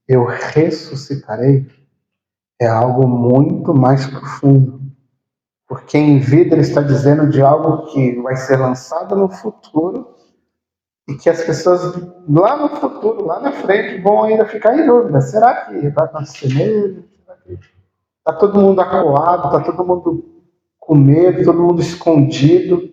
eu ressuscitarei, é algo muito mais profundo. Porque em vida ele está dizendo de algo que vai ser lançado no futuro e que as pessoas lá no futuro, lá na frente, vão ainda ficar em dúvida. Será que vai acontecer mesmo? Está todo mundo acuado, está todo mundo com medo, todo mundo escondido.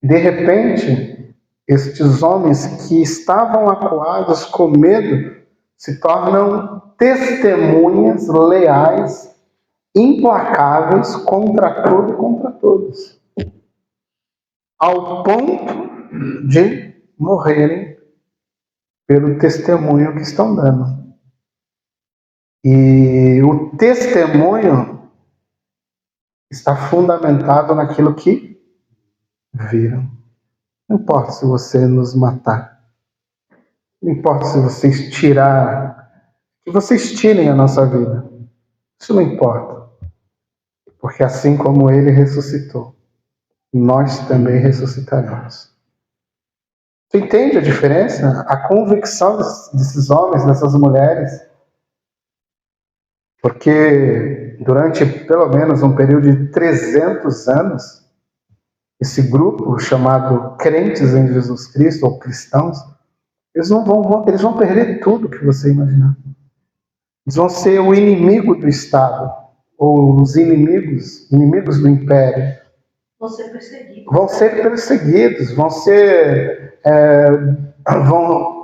De repente, estes homens que estavam acuados com medo se tornam testemunhas leais, implacáveis contra tudo e contra todos, ao ponto de morrerem pelo testemunho que estão dando. E o testemunho está fundamentado naquilo que viram. Não importa se você nos matar, não importa se vocês que vocês tirem a nossa vida, isso não importa, porque assim como ele ressuscitou, nós também ressuscitaremos. Você entende a diferença? A convicção desses homens, dessas mulheres? Porque durante pelo menos um período de 300 anos, esse grupo chamado crentes em Jesus Cristo, ou cristãos, eles vão perder tudo que você imaginar. Eles vão ser o inimigo do Estado, ou os inimigos do Império. Vão ser perseguidos. Vão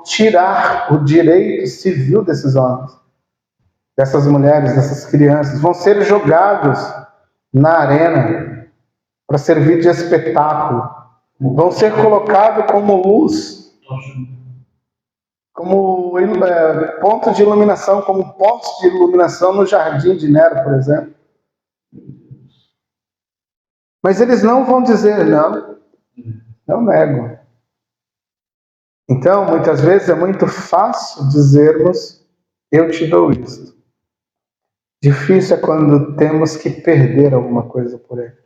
tirar o direito civil desses homens, dessas mulheres, dessas crianças. Vão ser jogados na arena para servir de espetáculo. Vão ser colocados como luz, como ponto de iluminação, como poste de iluminação no jardim de Nero, por exemplo. Mas eles não vão dizer não nego. Então, muitas vezes é muito fácil dizermos: eu te dou isto. Difícil é quando temos que perder alguma coisa por ele.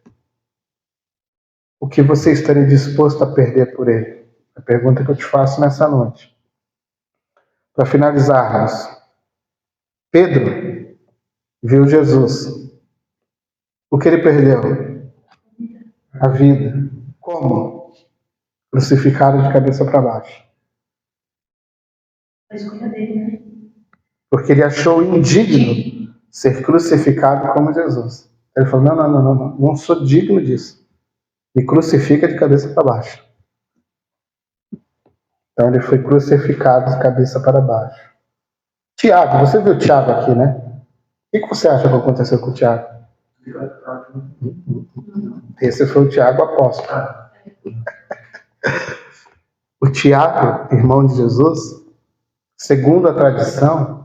O que você estaria disposto a perder por ele? A pergunta que eu te faço nessa noite. Para finalizarmos, Pedro viu Jesus. O que ele perdeu? A vida. Como? Crucificado de cabeça para baixo. A escolha dele, né? Porque ele achou indigno ser crucificado como Jesus. Ele falou, não sou digno disso. Me crucifica de cabeça para baixo. Então ele foi crucificado de cabeça para baixo. Tiago, você viu o Tiago aqui, né? O que você acha que aconteceu com o Tiago? Esse foi o Tiago apóstolo. O Tiago, irmão de Jesus, segundo a tradição,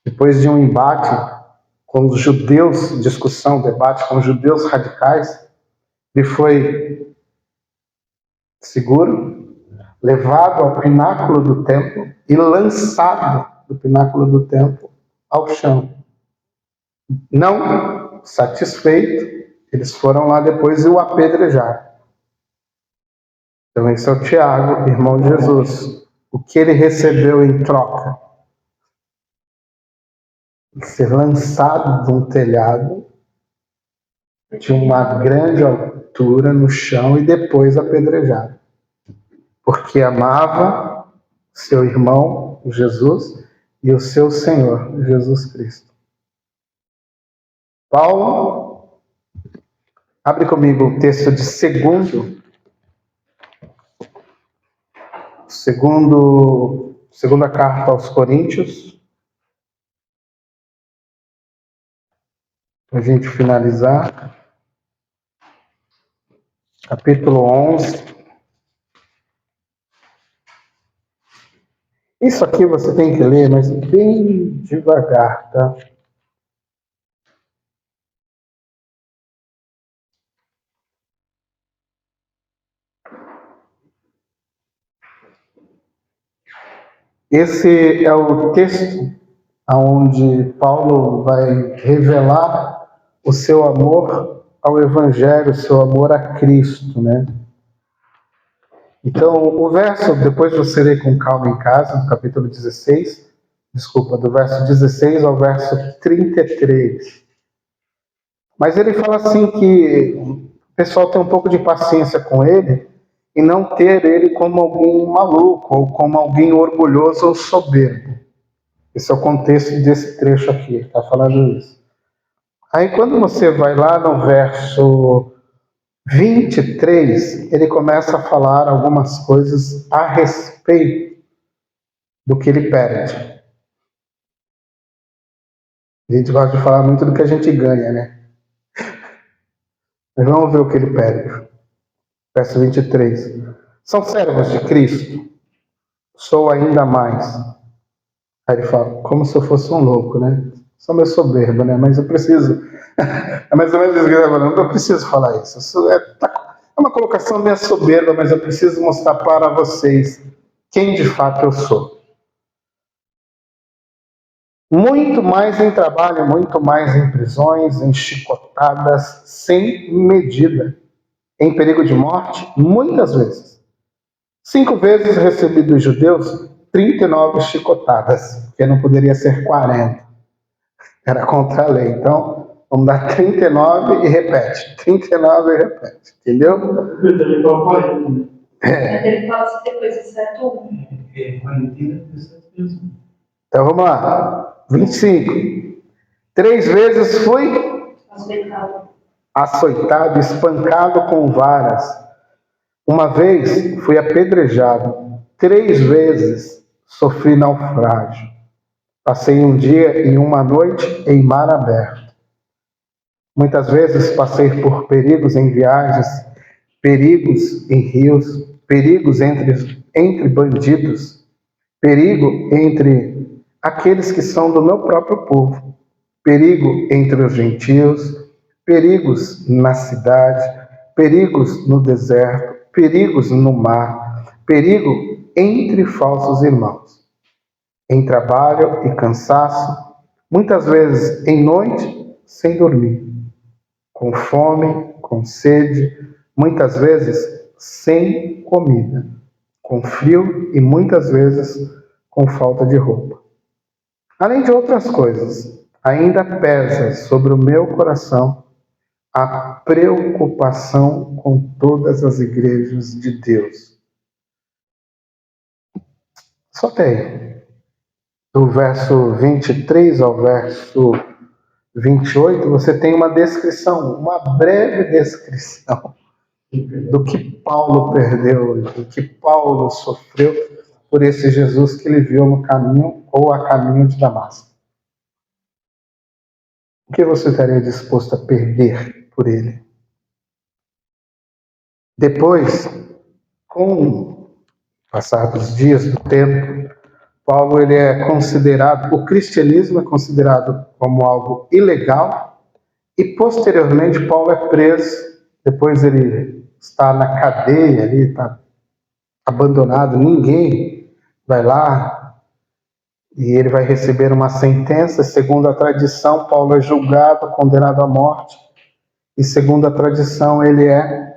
depois de um embate com os judeus, debate com os judeus radicais, ele foi seguro, levado ao pináculo do templo e lançado do pináculo do templo ao chão. Não satisfeito, eles foram lá depois e o apedrejaram. Então esse é o Tiago, irmão de Jesus. O que ele recebeu em troca? Ser lançado de um telhado de uma grande altura no chão e depois apedrejado. Porque amava seu irmão, Jesus, e o seu Senhor, Jesus Cristo. Paulo, abre comigo o texto de segunda carta aos Coríntios, para a gente finalizar. Capítulo 11. Isso aqui você tem que ler, mas bem devagar, tá? Esse é o texto onde Paulo vai revelar o seu amor ao Evangelho, o seu amor a Cristo, né? Então, o verso, depois você lê com calma em casa, no capítulo 16, do verso 16 ao verso 33. Mas ele fala assim que o pessoal tem um pouco de paciência com ele e não ter ele como alguém maluco ou como alguém orgulhoso ou soberbo. Esse é o contexto desse trecho aqui, ele está falando isso. Aí quando você vai lá no verso 23, ele começa a falar algumas coisas a respeito do que ele perde. A gente gosta de falar muito do que a gente ganha, né? Mas vamos ver o que ele perde. Verso 23. São servos de Cristo? Sou ainda mais. Aí ele fala, como se eu fosse um louco, né? Sou meio soberbo, né? Mas eu preciso. É mais ou menos isso que ele está falando. Eu preciso falar isso. É uma colocação meio soberba, mas eu preciso mostrar para vocês quem de fato eu sou. Muito mais em trabalho, muito mais em prisões, em chicotadas, sem medida. Em perigo de morte, muitas vezes. 5 vezes recebi dos judeus 39 chicotadas, porque não poderia ser 40. Era contra a lei. Então, vamos dar 39 e repete. 39 e repete. Entendeu? Ele fala 40. Ele fala assim depois, exceto um. É 40 mesmo. Então, vamos lá. 25. 3 vezes fui açoitado, espancado com varas. Uma vez fui apedrejado. 3 vezes sofri naufrágio. Passei um dia e uma noite em mar aberto. Muitas vezes passei por perigos em viagens, perigos em rios, perigos entre bandidos, perigo entre aqueles que são do meu próprio povo, perigo entre os gentios, perigos na cidade, perigos no deserto, perigos no mar, perigo entre falsos irmãos, em trabalho e cansaço, muitas vezes em noite sem dormir, com fome, com sede, muitas vezes sem comida, com frio e muitas vezes com falta de roupa. Além de outras coisas, ainda pesa sobre o meu coração a preocupação com todas as igrejas de Deus. Soltei. Do verso 23 ao verso 28, você tem uma descrição, uma breve descrição do que Paulo perdeu, do que Paulo sofreu por esse Jesus que ele viu no caminho ou a caminho de Damasco. O que você estaria disposto a perder por ele? Depois, com o passar dos dias, do tempo, Paulo ele é considerado, o cristianismo é considerado como algo ilegal e posteriormente Paulo é preso, depois ele está na cadeia ali, está abandonado, ninguém vai lá e ele vai receber uma sentença. Segundo a tradição, Paulo é julgado, condenado à morte e segundo a tradição ele é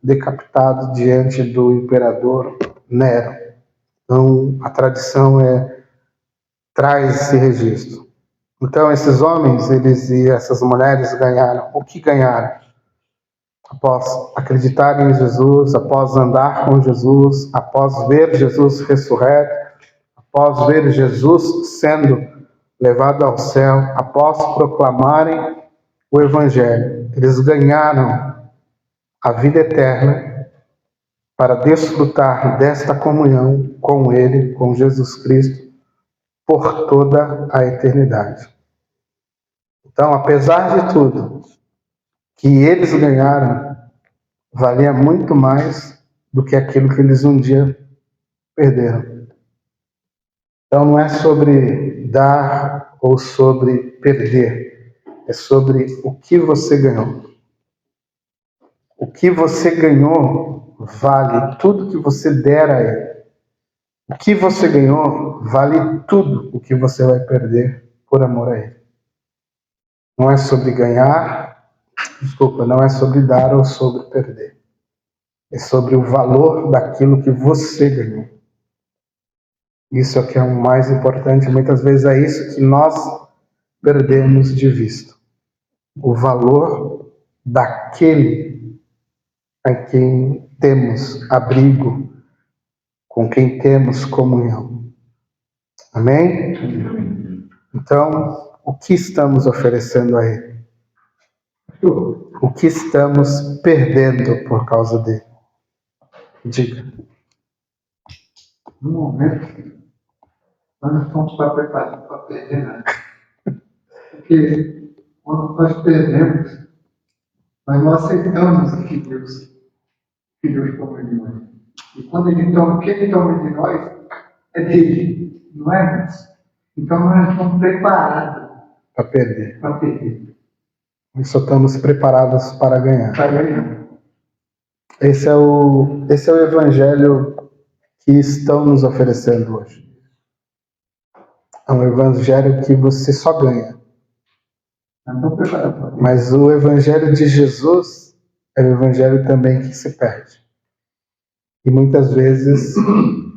decapitado diante do imperador Nero. Então a tradição traz esse registro. Então esses homens, eles e essas mulheres ganharam. O que ganharam? Após acreditarem em Jesus, após andar com Jesus, após ver Jesus ressurreto, após ver Jesus sendo levado ao céu, após proclamarem o Evangelho, eles ganharam a vida eterna para desfrutar desta comunhão com Ele, com Jesus Cristo, por toda a eternidade. Então, apesar de tudo que eles ganharam, valia muito mais do que aquilo que eles um dia perderam. Então, não é sobre dar ou sobre perder, é sobre o que você ganhou. O que você ganhou vale tudo que você der a ele. O que você ganhou vale tudo o que você vai perder por amor a ele. Não é sobre ganhar, não é sobre dar ou sobre perder. É sobre o valor daquilo que você ganhou. Isso é o que é o mais importante. Muitas vezes é isso que nós perdemos de vista. O valor daquele a quem temos abrigo, com quem temos comunhão. Amém? Então, o que estamos oferecendo a Ele? O que estamos perdendo por causa dele? Diga. No momento, nós não estamos preparados para perder nada. Porque quando nós perdemos, nós não aceitamos o que Deus toma de nós. E quando o que Ele toma de nós é dele, não é nosso. Então nós estamos preparados Para perder. para perder, Nós só estamos preparados para ganhar. para ganhar. Esse é o evangelho que estão nos oferecendo hoje. É um evangelho que você só ganha. Nós estamos preparados para perder. Mas o evangelho de Jesus é o evangelho também que se perde. E muitas vezes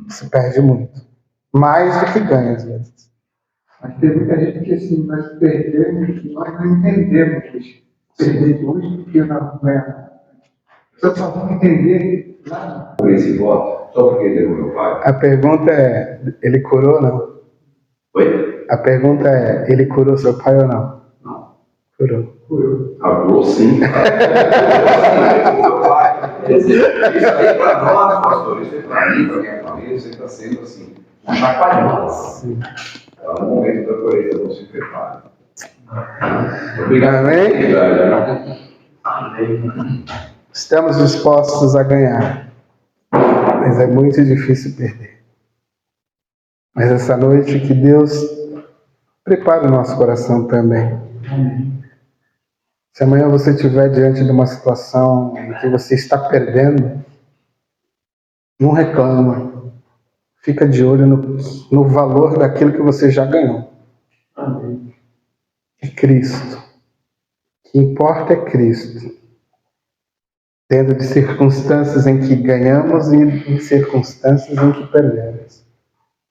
se perde muito. Mais do que ganha, às vezes. Mas tem muita gente que assim, nós perdemos e nós não entendemos perder hoje porque nós ganhamos. Só vamos entender lá. Por esse voto, só porque ele é meu pai. A pergunta é, ele curou ou não? Oi? A pergunta é, ele curou seu pai ou não? Não. Curou. Curou sim. Meu pai. Isso aí para nós, pastor, isso é para mim, para minha família, isso está sendo assim. Mas para nós. Está no momento da colheita, não se prepare. Obrigado. Amém? Amém. Estamos dispostos a ganhar, mas é muito difícil perder. Mas essa noite que Deus prepare o nosso coração também. Se amanhã você estiver diante de uma situação em que você está perdendo, não reclama. Fica de olho no valor daquilo que você já ganhou. Amém. É Cristo. O que importa é Cristo. Dentro de circunstâncias em que ganhamos e em circunstâncias em que perdemos.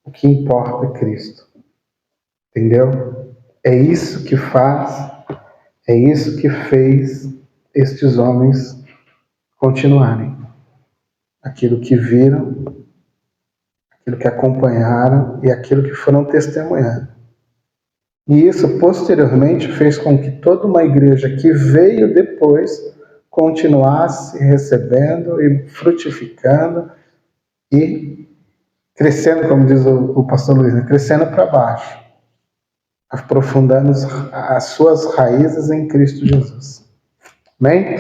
O que importa é Cristo. Entendeu? É isso que faz, é isso que fez estes homens continuarem. Aquilo que viram, aquilo que acompanharam e aquilo que foram testemunhando. E isso, posteriormente, fez com que toda uma igreja que veio depois continuasse recebendo e frutificando e crescendo, como diz o pastor Luiz, né? Crescendo para baixo, aprofundando as suas raízes em Cristo Jesus. Amém?